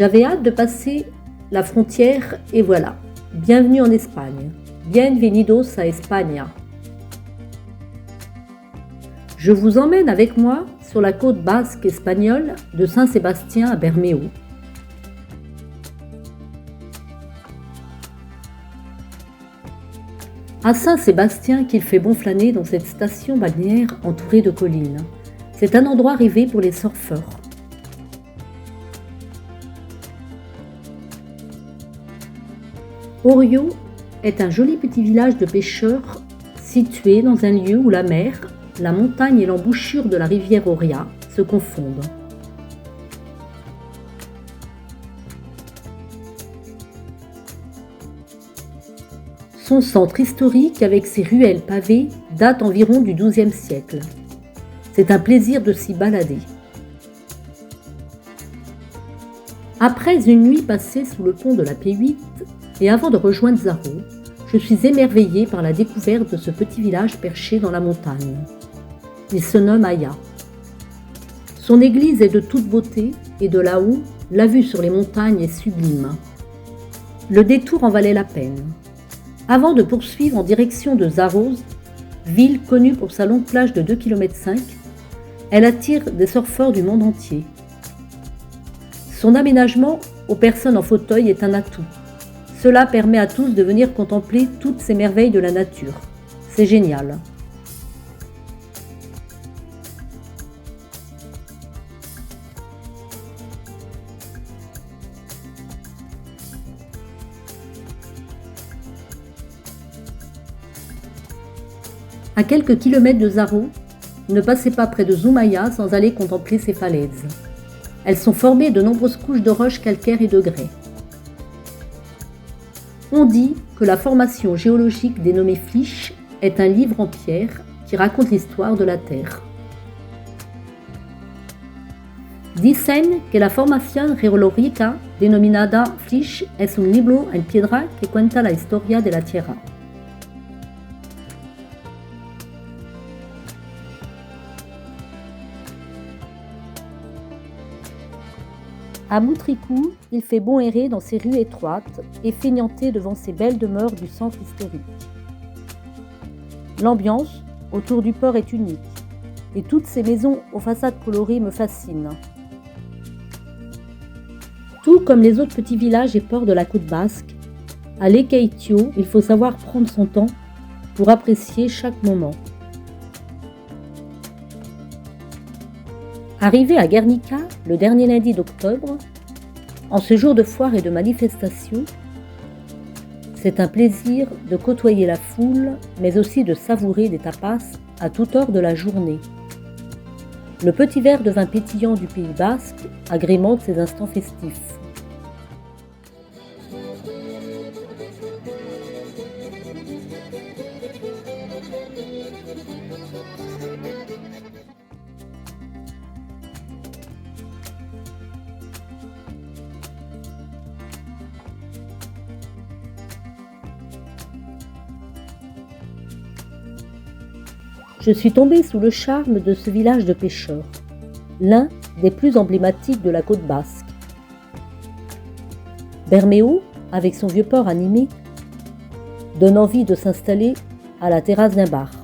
J'avais hâte de passer la frontière et voilà, bienvenue en Espagne. Bienvenidos a España. Je vous emmène avec moi sur la côte basque espagnole de Saint-Sébastien à Bermeo. À Saint-Sébastien qu'il fait bon flâner dans cette station balnéaire entourée de collines. C'est un endroit rêvé pour les surfeurs. Orio est un joli petit village de pêcheurs situé dans un lieu où la mer, la montagne et l'embouchure de la rivière Oria se confondent. Son centre historique avec ses ruelles pavées date environ du XIIe siècle. C'est un plaisir de s'y balader. Après une nuit passée sous le pont de la P8 et avant de rejoindre Zaro, je suis émerveillée par la découverte de ce petit village perché dans la montagne. Il se nomme Aya. Son église est de toute beauté et de là-haut, la vue sur les montagnes est sublime. Le détour en valait la peine. Avant de poursuivre en direction de Zaroz, ville connue pour sa longue plage de 2,5 km, elle attire des surfeurs du monde entier. Son aménagement aux personnes en fauteuil est un atout. Cela permet à tous de venir contempler toutes ces merveilles de la nature. C'est génial. À quelques kilomètres de Zaro, ne passez pas près de Zumaya sans aller contempler ces falaises. Elles sont formées de nombreuses couches de roches calcaires et de grès. On dit que la formation géologique dénommée Flysch est un livre en pierre qui raconte l'histoire de la Terre. Dicen que la formación geológica denominada Flysch es un libro en piedra que cuenta la historia de la Tierra. À Moutricou, il fait bon errer dans ses rues étroites et feignanter devant ces belles demeures du centre historique. L'ambiance autour du port est unique et toutes ces maisons aux façades colorées me fascinent. Tout comme les autres petits villages et ports de la côte basque, à Lekeitio, il faut savoir prendre son temps pour apprécier chaque moment. Arrivé à Guernica le dernier lundi d'octobre, en ce jour de foire et de manifestation, c'est un plaisir de côtoyer la foule, mais aussi de savourer des tapas à toute heure de la journée. Le petit verre de vin pétillant du Pays basque agrémente ces instants festifs. Je suis tombée sous le charme de ce village de pêcheurs, l'un des plus emblématiques de la côte basque. Bermeo, avec son vieux port animé, donne envie de s'installer à la terrasse d'un bar.